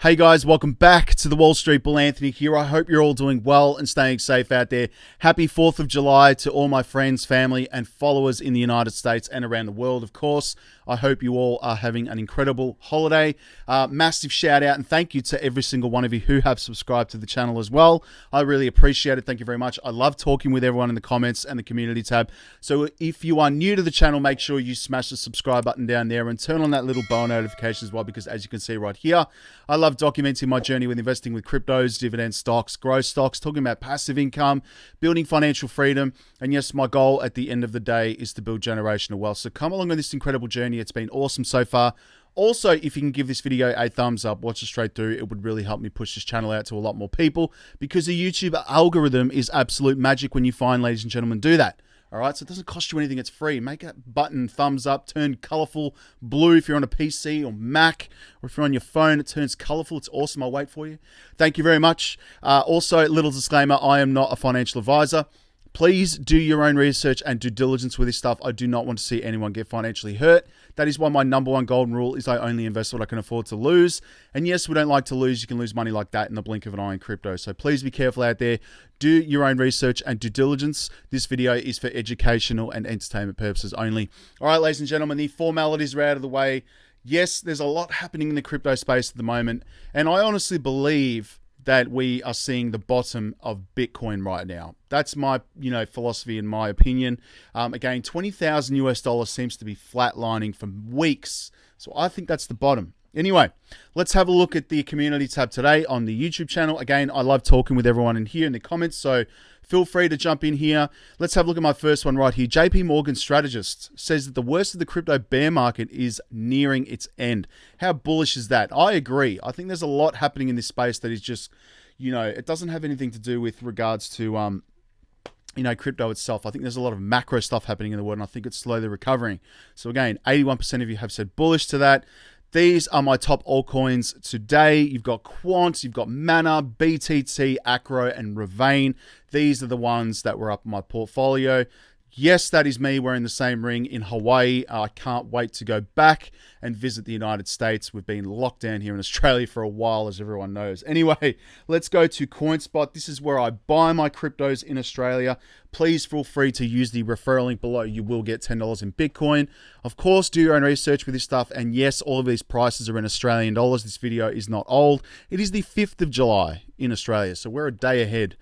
Hey guys, welcome back to the Wall Street Bull. Anthony here. I hope you're all doing well and staying safe out there. Happy 4th of July to all my friends, family, and followers in the United States and around the world, of course. I hope you all are having an incredible holiday. Massive shout out and thank you to every single one of you who have subscribed to the channel as well. I really appreciate it. Thank you very much. I love talking with everyone in the comments and the community tab. So if you are new to the channel, make sure you smash the subscribe button down there and turn on that little bell notification as well, because as you can see right here, I love documenting my journey with investing with cryptos, dividend stocks, growth stocks, talking about passive income, building financial freedom. And yes, my goal at the end of the day is to build generational wealth. So come along on this incredible journey. It's been awesome so far. Also, if you can give this video a thumbs up, watch it straight through, it would really help me push this channel out to a lot more people, because the YouTube algorithm is absolute magic when you find, ladies and gentlemen, do that. All right, so it doesn't cost you anything. It's free. Make that button thumbs up, turn colorful blue if you're on a PC or Mac, or if you're on your phone, it turns colorful. It's awesome. I'll wait for you. Thank you very much. Also, little disclaimer, I am not a financial advisor. Please do your own research and due diligence with this stuff. I do not want to see anyone get financially hurt. That is why my number one golden rule is I only invest what I can afford to lose. And yes, we don't like to lose. You can lose money like that in the blink of an eye in crypto. So please be careful out there. Do your own research and due diligence. This video is for educational and entertainment purposes only. All right, ladies and gentlemen, the formalities are out of the way. Yes, there's a lot happening in the crypto space at the moment. And I honestly believe that we are seeing the bottom of Bitcoin right now. That's my, philosophy and my opinion. Again, 20,000 US dollars seems to be flatlining for weeks. So I think that's the bottom. Anyway, let's have a look at the community tab today on the YouTube channel. Again, I love talking with everyone in here in the comments, so feel free to jump in here. Let's have a look at my first one right here. JP Morgan strategist says that the worst of the crypto bear market is nearing its end. How bullish is that? I agree. I think there's a lot happening in this space that is just, it doesn't have anything to do with regards to, crypto itself. I think there's a lot of macro stuff happening in the world, and I think it's slowly recovering. So again, 81% of you have said bullish to that. These are my top altcoins today. You've got Quant, you've got Mana, BTT, Acro, and Ravane. These are the ones that were up in my portfolio. Yes, that is me wearing the same ring in Hawaii. I can't wait to go back and visit the United States. We've been locked down here in Australia for a while, as everyone knows. Anyway, let's go to COINSPOT. This is where I buy my cryptos in Australia. Please feel free to use the referral link below. You will get $10 in Bitcoin. Of course, do your own research with this stuff. And yes, all of these prices are in Australian dollars. This video is not old. It is the 5th of July in Australia, so we're a day ahead.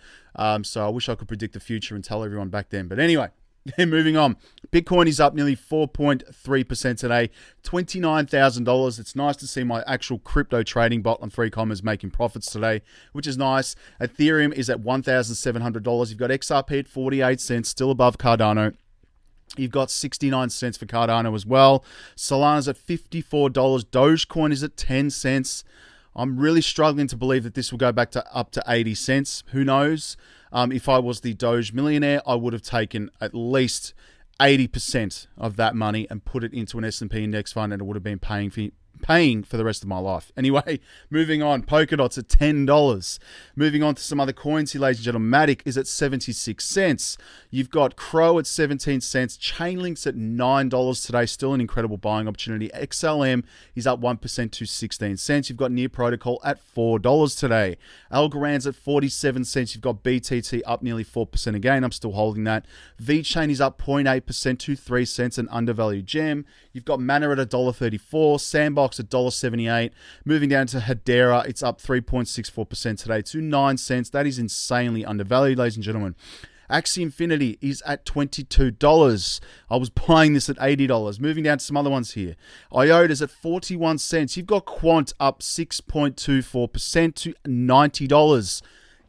So I wish I could predict the future and tell everyone back then. But anyway, moving on. Bitcoin is up nearly 4.3% today, $29,000. It's nice to see my actual crypto trading bot on 3Commas making profits today, which is nice. Ethereum is at $1,700. You've got XRP at 48 cents, still above Cardano. You've got 69 cents for Cardano as well. Solana's at $54. Dogecoin is at 10 cents. I'm really struggling to believe that this will go back to up to 80 cents. Who knows? If I was the Doge millionaire, I would have taken at least 80% of that money and put it into an S&P index fund, and it would have been paying for the rest of my life. Anyway, moving on. Polkadot's at $10. Moving on to some other coins here, ladies and gentlemen. Matic is at 76 cents. You've got Crow at 17 cents. Chainlink's at $9 today. Still an incredible buying opportunity. XLM is up 1% to 16 cents. You've got Near Protocol at $4 today. Algorand's at 47 cents. You've got BTT up nearly 4% again. I'm still holding that. VeChain is up 0.8% to 3 cents, an undervalued gem. You've got Mana at $1.34. Sandbox at $1.78. Moving down to Hedera, it's up 3.64% today to 9 cents. That is insanely undervalued, ladies and gentlemen. Axie Infinity is at $22. I was buying this at $80. Moving down to some other ones here. IOTA's at 41 cents. You've got Quant up 6.24% to $90.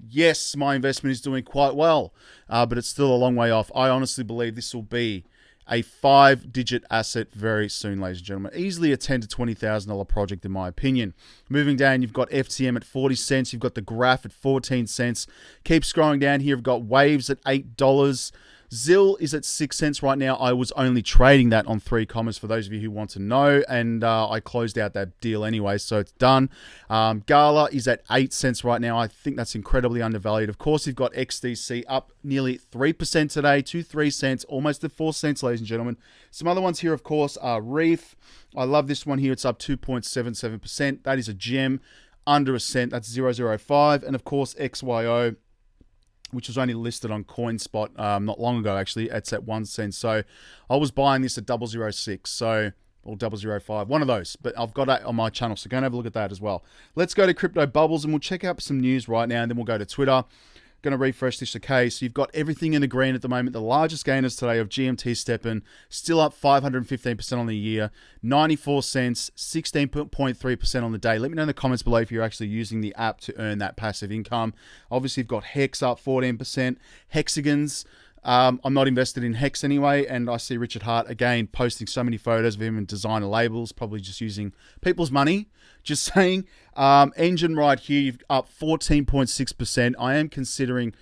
Yes, my investment is doing quite well, but it's still a long way off. I honestly believe this will be a 5-digit asset very soon, ladies and gentlemen. Easily a $10,000 to $20,000 project, in my opinion. Moving down, you've got FTM at 40 cents. You've got the Graph at 14 cents. Keep scrolling down here. You've got Waves at $8. ZIL is at 6 cents right now. I was only trading that on 3Commas for those of you who want to know, and I closed out that deal anyway, so it's done. Gala is at 8 cents right now. I think that's incredibly undervalued. Of course, you've got XDC up nearly 3% today to 3 cents, almost at 4 cents, ladies and gentlemen. Some other ones here, of course, are Reef. I love this one here. It's up 2.77%. That is a gem. under a cent. That's 0.005. And of course, XYO, which was only listed on COINSPOT not long ago, actually. It's at 1 cent. So I was buying this at 0.006. So, or 0.005, one of those. But I've got it on my channel, so go and have a look at that as well. Let's go to Crypto Bubbles, and we'll check out some news right now, and then we'll go to Twitter. Going to refresh this. Okay, so you've got everything in the green at the moment. The largest gainers today of GMT Steppen, still up 515% on the year, 94 cents, 16.3% on the day. Let me know in the comments below if you're actually using the app to earn that passive income. Obviously, you've got Hex up 14%, Hexagons. I'm not invested in Hex anyway, and I see Richard Hart again posting so many photos of him in designer labels, probably just using people's money. Just saying. Engine right here, you've up 14.6%. I am considering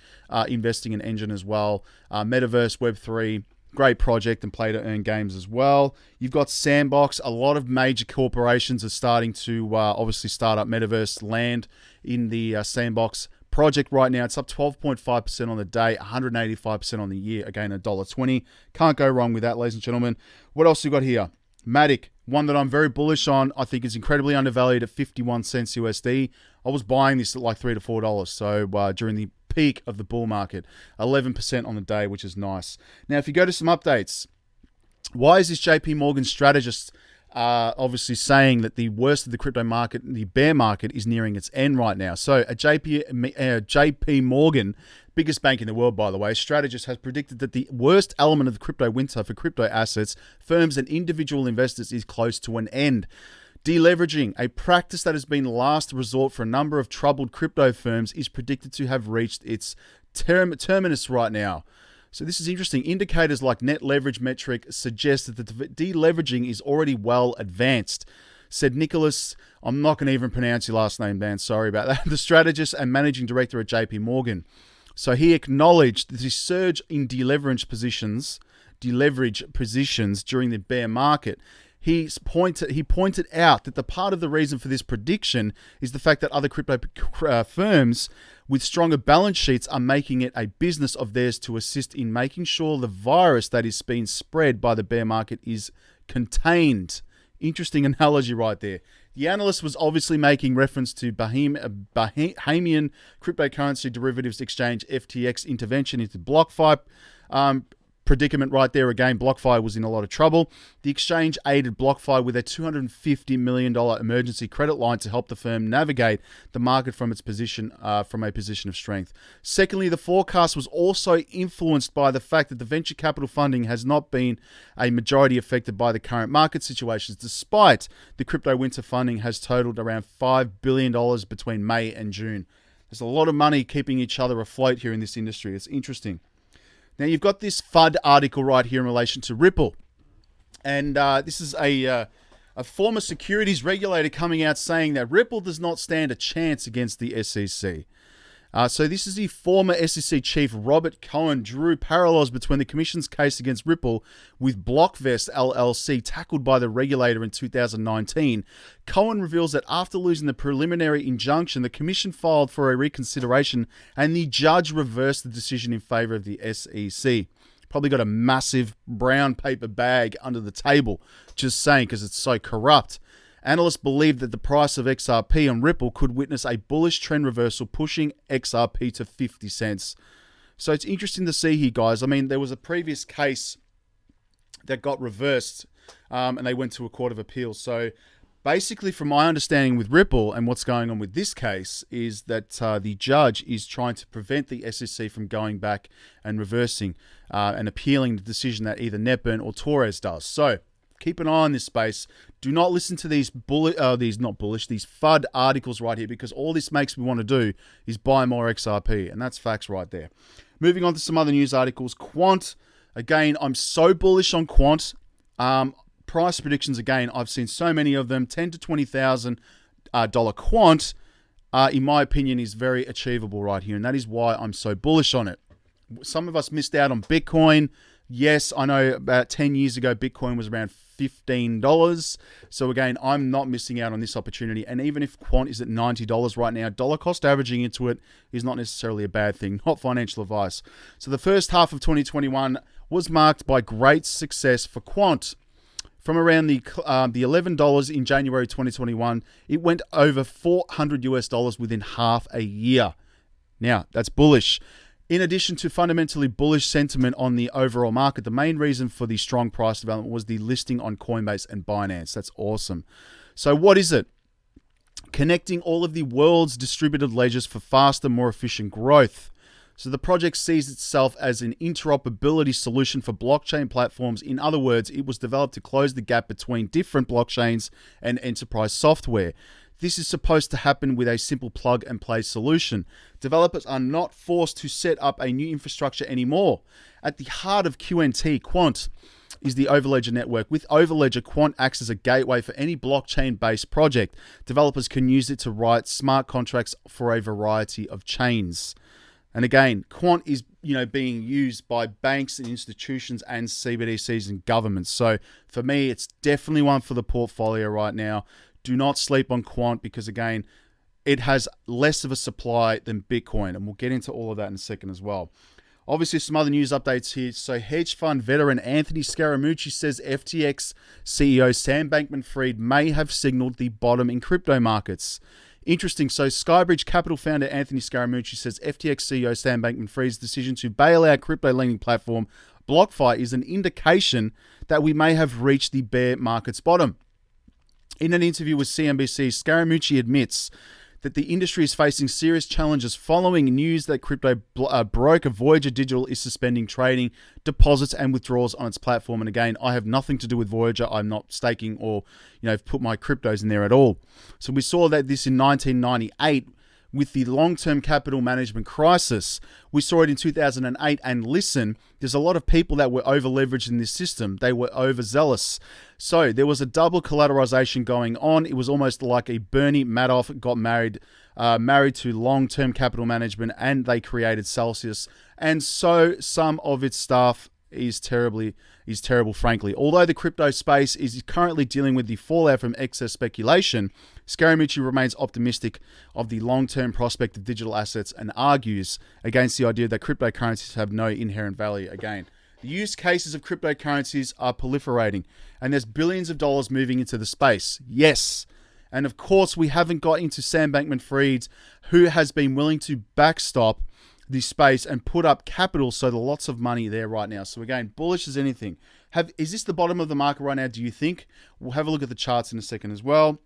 investing in Engine as well. Metaverse, Web3, great project and play to earn games as well. You've got Sandbox. A lot of major corporations are starting to obviously start up Metaverse land in the Sandbox project right now. It's up 12.5% on the day, 185% on the year. Again, $1.20. Can't go wrong with that, ladies and gentlemen. What else you got here? Matic, one that I'm very bullish on. I think is incredibly undervalued at 51 cents USD. I was buying this at like $3 to $4. So during the peak of the bull market, 11% on the day, which is nice. Now, if you go to some updates, why is this JP Morgan strategist obviously saying that the worst of the crypto market, the bear market, is nearing its end right now? So a JP Morgan, biggest bank in the world, by the way, strategist has predicted that the worst element of the crypto winter for crypto assets, firms and individual investors is close to an end. Deleveraging, a practice that has been last resort for a number of troubled crypto firms, is predicted to have reached its terminus right now. So this is interesting. Indicators like net leverage metric suggest that the deleveraging is already well advanced, said Nicholas. I'm not going to even pronounce your last name, Dan. Sorry about that. The strategist and managing director at JP Morgan. So he acknowledged that the surge in deleverage positions during the bear market. He pointed out that the part of the reason for this prediction is the fact that other crypto firms with stronger balance sheets are making it a business of theirs to assist in making sure the virus that is being spread by the bear market is contained. Interesting analogy right there. The analyst was obviously making reference to Bahamian cryptocurrency derivatives exchange FTX intervention into BlockFi predicament right there. Again, BlockFi was in a lot of trouble. The exchange aided BlockFi with a $250 million emergency credit line to help the firm navigate the market from a position of strength. Secondly, the forecast was also influenced by the fact that the venture capital funding has not been a majority affected by the current market situations, despite the crypto winter funding has totaled around $5 billion between May and June. There's a lot of money keeping each other afloat here in this industry. It's interesting. Now, you've got this FUD article right here in relation to Ripple. And this is a former securities regulator coming out saying that Ripple does not stand a chance against the SEC. So this is the former SEC chief, Robert Cohen, drew parallels between the commission's case against Ripple with Blockvest LLC, tackled by the regulator in 2019. Cohen reveals that after losing the preliminary injunction, the commission filed for a reconsideration and the judge reversed the decision in favor of the SEC. Probably got a massive brown paper bag under the table, just saying, because it's so corrupt. Analysts believe that the price of XRP on Ripple could witness a bullish trend reversal, pushing XRP to 50 cents. So it's interesting to see here, guys. I mean, there was a previous case that got reversed, and they went to a court of appeal. So basically, from my understanding with Ripple and what's going on with this case, is that the judge is trying to prevent the SEC from going back and reversing and appealing the decision that either Netburn or Torres does. So keep an eye on this space. Do not listen to these FUD articles right here, because all this makes me want to do is buy more XRP, and that's facts right there. Moving on to some other news articles. Quant, again, I'm so bullish on Quant. Price predictions, again, I've seen so many of them. $10,000 to $20,000 Quant, in my opinion, is very achievable right here, and that is why I'm so bullish on it. Some of us missed out on Bitcoin. Yes, I know about 10 years ago, Bitcoin was around $15. So again, I'm not missing out on this opportunity. And even if Quant is at $90 right now, dollar cost averaging into it is not necessarily a bad thing, not financial advice. So the first half of 2021 was marked by great success for Quant. from around the $11 in January 2021, it went over $400 within half a year. Now, that's bullish. In addition to fundamentally bullish sentiment on the overall market, the main reason for the strong price development was the listing on Coinbase and Binance. That's awesome. So what is it? Connecting all of the world's distributed ledgers for faster, more efficient growth. So the project sees itself as an interoperability solution for blockchain platforms. In other words, it was developed to close the gap between different blockchains and enterprise software. This is supposed to happen with a simple plug-and-play solution. Developers are not forced to set up a new infrastructure anymore. At the heart of Quant is the Overledger network. With Overledger, Quant acts as a gateway for any blockchain-based project. Developers can use it to write smart contracts for a variety of chains. And again, Quant is being used by banks and institutions and CBDCs and governments. So for me, it's definitely one for the portfolio right now. Do not sleep on Quant because, again, it has less of a supply than Bitcoin. And we'll get into all of that in a second as well. Obviously, some other news updates here. So hedge fund veteran Anthony Scaramucci says FTX CEO Sam Bankman-Fried may have signaled the bottom in crypto markets. Interesting. So Skybridge Capital founder Anthony Scaramucci says FTX CEO Sam Bankman-Fried's decision to bail out crypto lending platform BlockFi is an indication that we may have reached the bear market's bottom. In an interview with CNBC, Scaramucci admits that the industry is facing serious challenges following news that crypto broker Voyager Digital is suspending trading, deposits, and withdrawals on its platform. And again, I have nothing to do with Voyager. I'm not staking or put my cryptos in there at all. So we saw that this in 1998 with the long-term capital management crisis. We saw it in 2008, and listen, there's a lot of people that were over-leveraged in this system. They were overzealous. So there was a double collateralization going on. It was almost like a Bernie Madoff got married to long-term capital management, and they created Celsius. And so some of its staff is terrible, frankly. Although the crypto space is currently dealing with the fallout from excess speculation, Scaramucci remains optimistic of the long-term prospect of digital assets and argues against the idea that cryptocurrencies have no inherent value. Again, the use cases of cryptocurrencies are proliferating, and there's billions of dollars moving into the space. Yes. And of course, we haven't got into Sam Bankman-Fried, who has been willing to backstop the space and put up capital, so there's lots of money there right now. So again, bullish as anything. Is this the bottom of the market right now, do you think? We'll have a look at the charts in a second as well.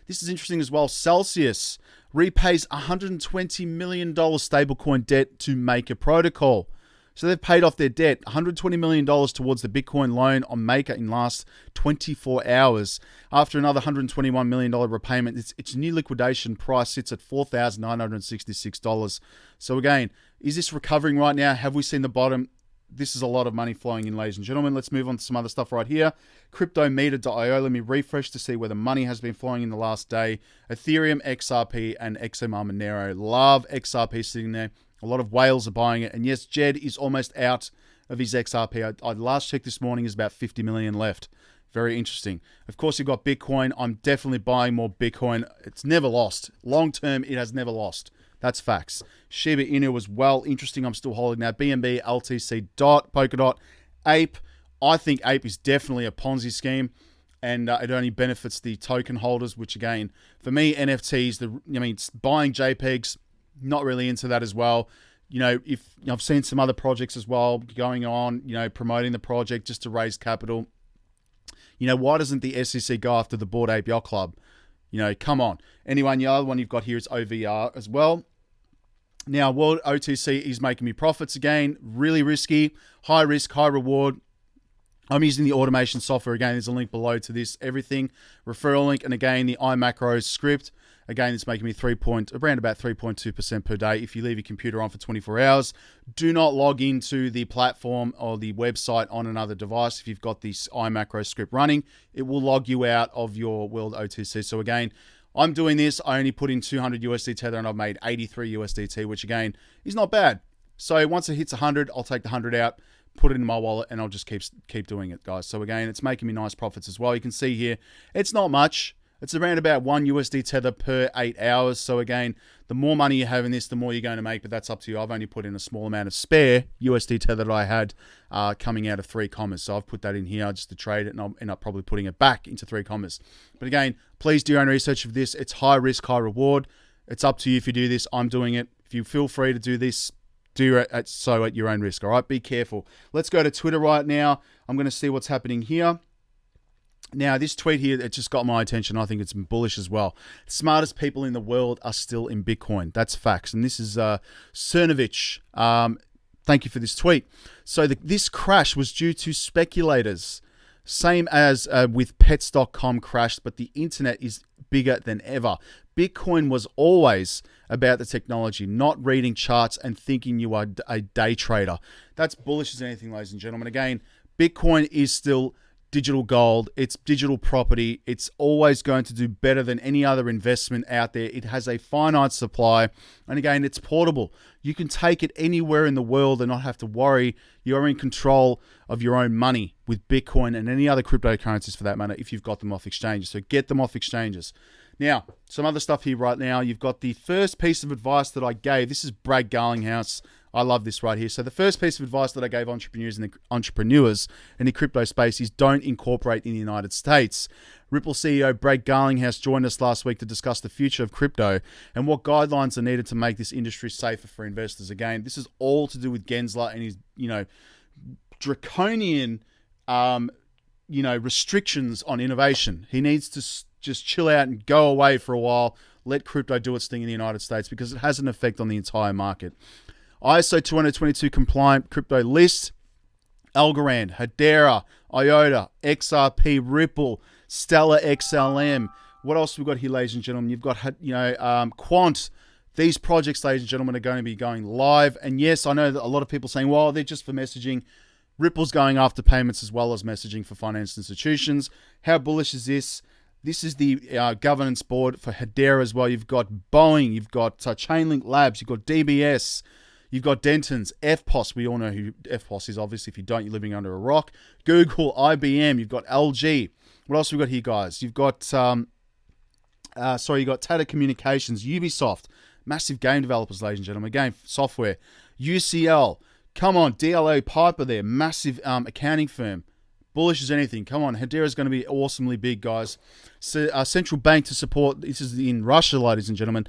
This is interesting as well. Celsius repays $120 million stablecoin debt to Maker Protocol. So they've paid off their debt, $120 million towards the Bitcoin loan on Maker in last 24 hours. After another $121 million repayment, its new liquidation price sits at $4,966. So again, is this recovering right now? Have we seen the bottom? This is a lot of money flowing in, ladies and gentlemen. Let's move on to some other stuff right here. Cryptometer.io. Let me refresh to see where the money has been flowing in the last day. Ethereum, XRP, and XMR Monero. Love XRP sitting there. A lot of whales are buying it. And yes, Jed is almost out of his XRP. I last checked this morning, is about 50 million left. Very interesting. Of course, you've got Bitcoin. I'm definitely buying more Bitcoin. It's never lost. Long term, it has never lost. That's facts. Shiba Inu as well. Interesting. I'm still holding now. BNB, LTC, DOT, Polkadot, Ape. I think Ape is definitely a Ponzi scheme, and it only benefits the token holders, which again, for me, NFTs, buying JPEGs, not really into that as well. If I've seen some other projects as well going on, promoting the project just to raise capital. Why doesn't the SEC go after the Bored Ape Yacht Club? Come on. Anyway, the other one you've got here is OVR as well. Now, World OTC is making me profits again. Really risky, high risk, high reward. I'm using the automation software. Again, there's a link below to this, everything. Referral link, and again, the iMacros script. Again, it's making me around about 3.2% per day. If you leave your computer on for 24 hours, do not log into the platform or the website on another device. If you've got this iMacro script running, it will log you out of your World OTC. So again, I'm doing this. I only put in 200 USD Tether and I've made 83 USDT, which again is not bad. So once it hits 100, I'll take the 100 out, put it in my wallet, and I'll just keep doing it, guys. So again, it's making me nice profits as well. You can see here, it's not much. It's around about $1 tether per 8 hours. So again, the more money you have in this, the more you're going to make, but that's up to you. I've only put in a small amount of spare USD tether that I had coming out of 3 commas. So I've put that in here just to trade it, and I'll end up probably putting it back into 3 commas. But again, please do your own research of this. It's high risk, high reward. It's up to you if you do this. I'm doing it. If you feel free to do this, do it so at your own risk. All right, be careful. Let's go to Twitter right now. I'm going to see what's happening here. Now, this tweet here, it just got my attention. I think it's bullish as well. The smartest people in the world are still in Bitcoin. That's facts. And this is Cernovich. Thank you for this tweet. So this crash was due to speculators. Same as with pets.com crashed, but the internet is bigger than ever. Bitcoin was always about the technology, not reading charts and thinking you are a day trader. That's bullish as anything, ladies and gentlemen. Again, Bitcoin is still digital gold. It's digital property. It's always going to do better than any other investment out there. It has a finite supply. And again, it's portable. You can take it anywhere in the world and not have to worry. You're in control of your own money with Bitcoin and any other cryptocurrencies for that matter if you've got them off exchanges. So get them off exchanges. Now, some other stuff here right now. You've got the first piece of advice that I gave. This is Brad Garlinghouse. I love this right here. So the first piece of advice that I gave entrepreneurs in the crypto space is don't incorporate in the United States. Ripple CEO Brad Garlinghouse joined us last week to discuss the future of crypto and what guidelines are needed to make this industry safer for investors. Again, this is all to do with Gensler and his, draconian, restrictions on innovation. He needs to just chill out and go away for a while. Let crypto do its thing in the United States because it has an effect on the entire market. ISO 222 compliant crypto list, Algorand, Hedera, IOTA, XRP, Ripple, Stellar XLM. What else have we got here, ladies and gentlemen? You've got, Quant. These projects, ladies and gentlemen, are going to be going live. And yes, I know that a lot of people saying, well, they're just for messaging. Ripple's going after payments as well as messaging for financial institutions. How bullish is this? This is the governance board for Hedera as well. You've got Boeing, you've got Chainlink Labs, you've got DBS, you've got Dentons, FPOS. We all know who FPOS is, obviously. If you don't, you're living under a rock. Google, IBM, you've got LG. What else have we got here, guys? You've got, you've got Tata Communications, Ubisoft, massive game developers, ladies and gentlemen. Game software, UCL. Come on, DLA Piper there, massive accounting firm. Bullish as anything. Come on, Hedera is going to be awesomely big, guys. So, central bank to support, this is in Russia, ladies and gentlemen.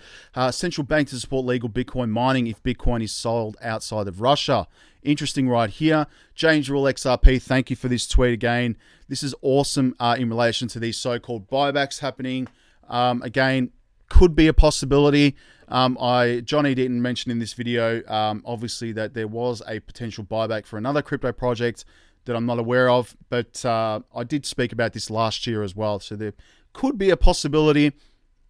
Central bank to support legal Bitcoin mining if Bitcoin is sold outside of Russia. Interesting right here. James Rule XRP, thank you for this tweet again. This is awesome in relation to these so-called buybacks happening. Again, could be a possibility. Johnny didn't mention in this video, obviously, that there was a potential buyback for another crypto project that I'm not aware of, but I did speak about this last year as well. So there could be a possibility,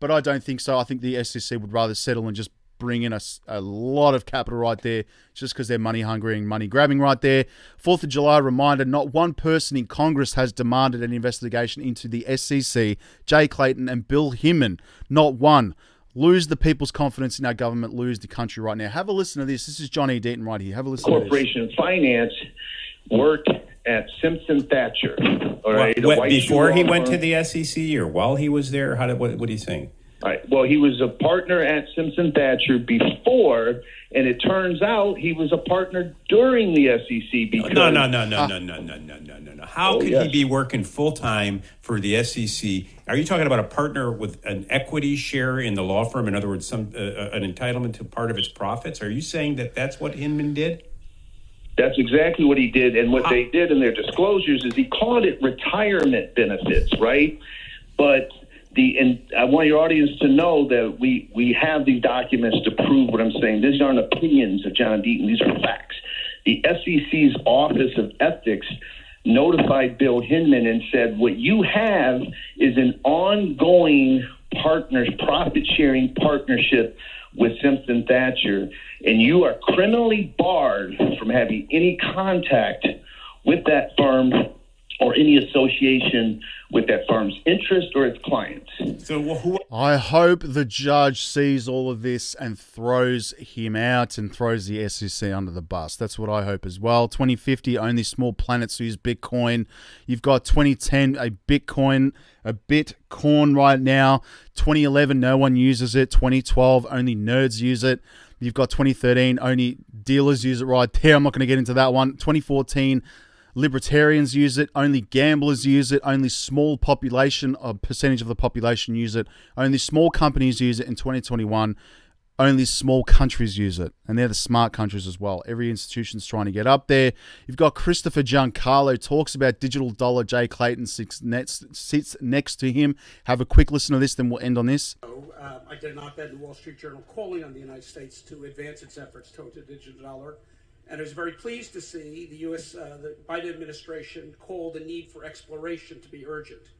but I don't think so. I think the SEC would rather settle and just bring in a lot of capital right there just because they're money hungry and money grabbing right there. 4th of July reminder, not one person in Congress has demanded an investigation into the SEC, Jay Clayton and Bill Hinman. Not one. Lose the people's confidence in our government, lose the country right now. Have a listen to this. This is Johnny Deaton right here. Have a listen to this. Corporation finance worked at Simpson Thatcher. All right, before he went to the SEC or while he was there? What are you saying? All right. Well, he was a partner at Simpson Thatcher before, and it turns out he was a partner during the SEC. Because No. How could he be working full time for the SEC? Are you talking about a partner with an equity share in the law firm? In other words, an entitlement to part of its profits? Are you saying that that's what Hinman did? That's exactly what he did. And what they did in their disclosures is he called it retirement benefits, right? But I want your audience to know that we have these documents to prove what I'm saying. These aren't opinions of John Deaton. These are facts. The SEC's Office of Ethics notified Bill Hinman and said, what you have is an ongoing profit-sharing partnership with Simpson Thatcher, and you are criminally barred from having any contact with that firm or any association with that firm's interest or its clients. So I hope the judge sees all of this and throws him out and throws the SEC under the bus. That's what I hope as well. 2050, only small planets use Bitcoin. You've got 2010, a Bitcoin right now. 2011, no one uses it. 2012, only nerds use it. You've got 2013, only dealers use it right there. I'm not going to get into that one. 2014, libertarians use it, only gamblers use it, only small population, a percentage of the population use it, only small companies use it. In 2021, only small countries use it, and they're the smart countries as well. Every institution's trying to get up there. You've got Christopher Giancarlo talks about digital dollar. Jay Clayton sits next to him. Have a quick listen to this, then we'll end on this. I did an op-ed in the Wall Street Journal calling on the United States to advance its efforts towards a digital dollar. And I was very pleased to see the the Biden administration call the need for exploration to be urgent.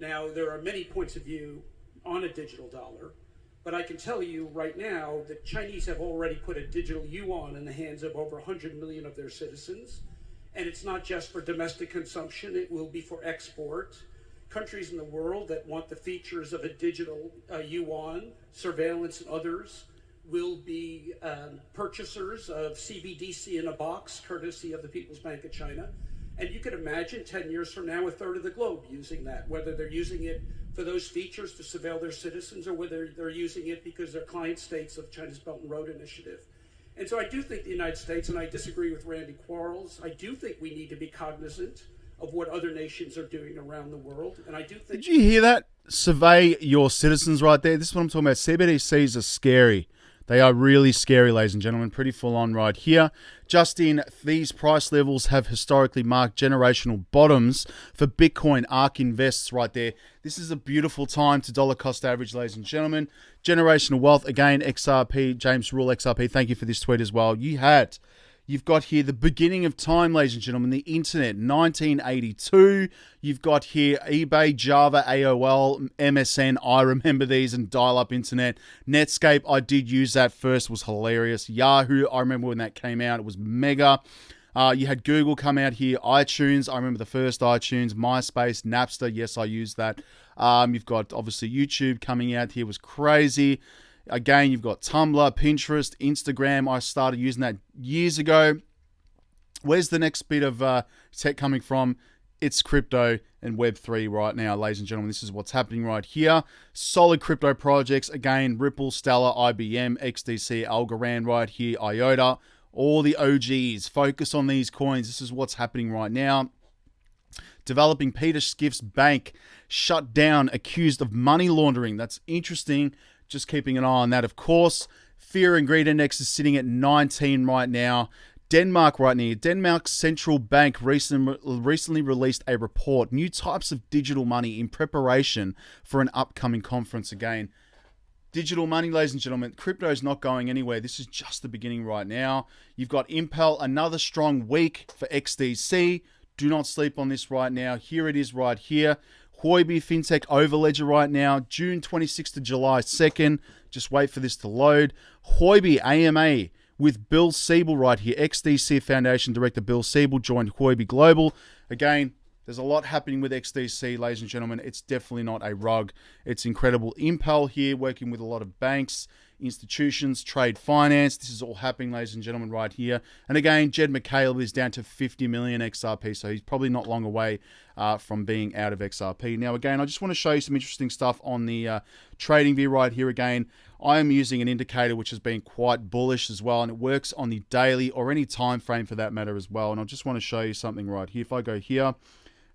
Now, there are many points of view on a digital dollar, but I can tell you right now that Chinese have already put a digital yuan in the hands of over 100 million of their citizens. And it's not just for domestic consumption, it will be for export. Countries in the world that want the features of a digital yuan, surveillance and others, will be purchasers of CBDC in a box, courtesy of the People's Bank of China. And you could imagine 10 years from now, a third of the globe using that, whether they're using it for those features to surveil their citizens or whether they're using it because they're client states of China's Belt and Road Initiative. And so I do think the United States, and I disagree with Randy Quarles, I do think we need to be cognizant of what other nations are doing around the world. And I do think... Did you hear that? Survey your citizens right there. This is what I'm talking about. CBDCs are scary. They are really scary, ladies and gentlemen. Pretty full on right here. Just in, these price levels have historically marked generational bottoms for Bitcoin. ARK invests right there. This is a beautiful time to dollar cost average, ladies and gentlemen. Generational wealth. Again, XRP, James Rule XRP. Thank you for this tweet as well. You've got here the beginning of time, ladies and gentlemen, the internet, 1982. You've got here eBay, Java, AOL, MSN. I remember these, and dial-up internet. Netscape, I did use that first, was hilarious. Yahoo, I remember when that came out, it was mega. You had Google come out here, iTunes, I remember the first iTunes, MySpace, Napster, yes, I used that. You've got, obviously, YouTube coming out here, was crazy. Again, you've got Tumblr, Pinterest, Instagram. I started using that years ago. Where's the next bit of tech coming from? It's crypto and Web3 right now, ladies and gentlemen. This is what's happening right here. Solid crypto projects. Again, Ripple, Stellar, IBM, XDC, Algorand right here, IOTA. All the OGs. Focus on these coins. This is what's happening right now. Developing Peter Schiff's bank shut down, accused of money laundering. That's interesting. Just keeping an eye on that, of course. Fear and Greed Index is sitting at 19 right now. Denmark right now. Denmark's central bank recently released a report. New types of digital money in preparation for an upcoming conference again. Digital money, ladies and gentlemen. Crypto is not going anywhere. This is just the beginning right now. You've got Impel, another strong week for XDC. Do not sleep on this right now. Here it is right here. Huobi FinTech Overledger right now, June 26th to July 2nd. Just wait for this to load. Huobi AMA with Bill Siebel right here. XDC Foundation Director Bill Siebel joined Huobi Global. Again, there's a lot happening with XDC, ladies and gentlemen. It's definitely not a rug. It's incredible. Impel here, working with a lot of banks, institutions, trade finance. This is all happening, ladies and gentlemen, right here. And again, Jed McCaleb is down to 50 million XRP, so he's probably not long away from being out of XRP. Now, again, I just want to show you some interesting stuff on the TradingView right here. Again, I am using an indicator which has been quite bullish as well, and it works on the daily or any time frame for that matter as well. And I just want to show you something right here. If I go here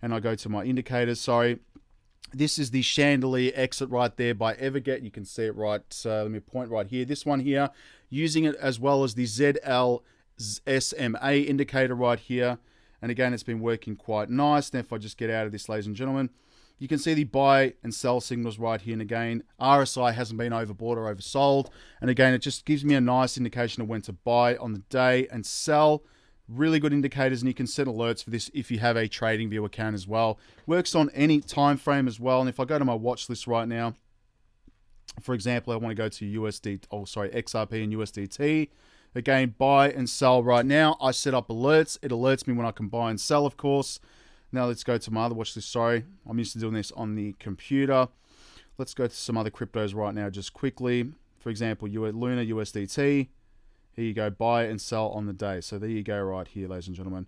and I go to my indicators, this is the chandelier exit right there by Everget. You can see it right. Let me point right here. This one here, using it as well as the ZL SMA indicator right here. And again, it's been working quite nice. Now, if I just get out of this, ladies and gentlemen, you can see the buy and sell signals right here. And again, RSI hasn't been overbought or oversold. And again, it just gives me a nice indication of when to buy on the day and sell. Really good indicators, and you can set alerts for this if you have a TradingView account as well. Works on any time frame as well. And if I go to my watch list right now, for example, I want to go to XRP and USDT. Again, buy and sell right now. I set up alerts. It alerts me when I can buy and sell, of course. Now let's go to my other watch list. Sorry, I'm used to doing this on the computer. Let's go to some other cryptos right now just quickly. For example, Luna USDT. Here you go, buy and sell on the day. So there you go right here, ladies and gentlemen.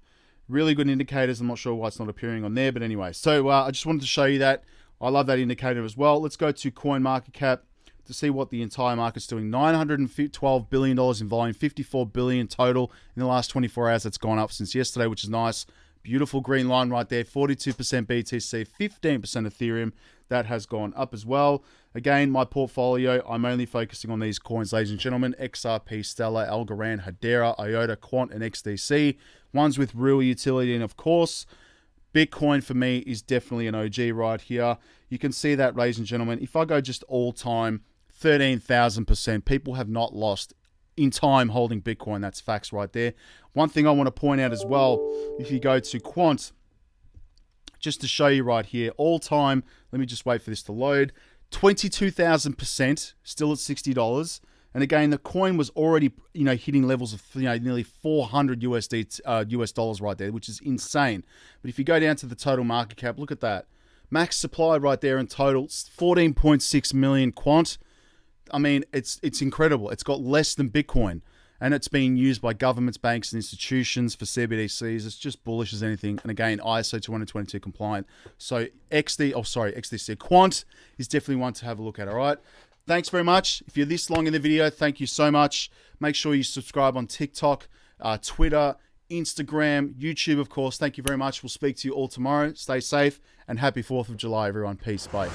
Really good indicators. I'm not sure why it's not appearing on there, but anyway. So I just wanted to show you that. I love that indicator as well. Let's go to CoinMarketCap to see what the entire market's doing. $912 billion in volume, $54 billion total in the last 24 hours. That's gone up since yesterday, which is nice. Beautiful green line right there. 42% BTC, 15% Ethereum. That has gone up as well. Again, my portfolio, I'm only focusing on these coins, ladies and gentlemen. XRP, Stellar, Algorand, Hedera, IOTA, Quant, and XDC. Ones with real utility, and of course, Bitcoin for me is definitely an OG right here. You can see that, ladies and gentlemen. If I go just all time, 13,000%. People have not lost in time holding Bitcoin. That's facts right there. One thing I want to point out as well, if you go to Quant, just to show you right here, all time, let me just wait for this to load, 22,000%, still at $60. And again, the coin was already, hitting levels of, nearly 400 US dollars right there, which is insane. But if you go down to the total market cap, look at that. Max supply right there in total, 14.6 million Quant. I mean, it's incredible. It's got less than Bitcoin, and it's being used by governments, banks, and institutions for CBDCs. It's just bullish as anything. And again, ISO 222 compliant. So XDC Quant is definitely one to have a look at. All right. Thanks very much. If you're this long in the video, thank you so much. Make sure you subscribe on TikTok, Twitter, Instagram, YouTube, of course. Thank you very much. We'll speak to you all tomorrow. Stay safe and happy 4th of July, everyone. Peace. Bye.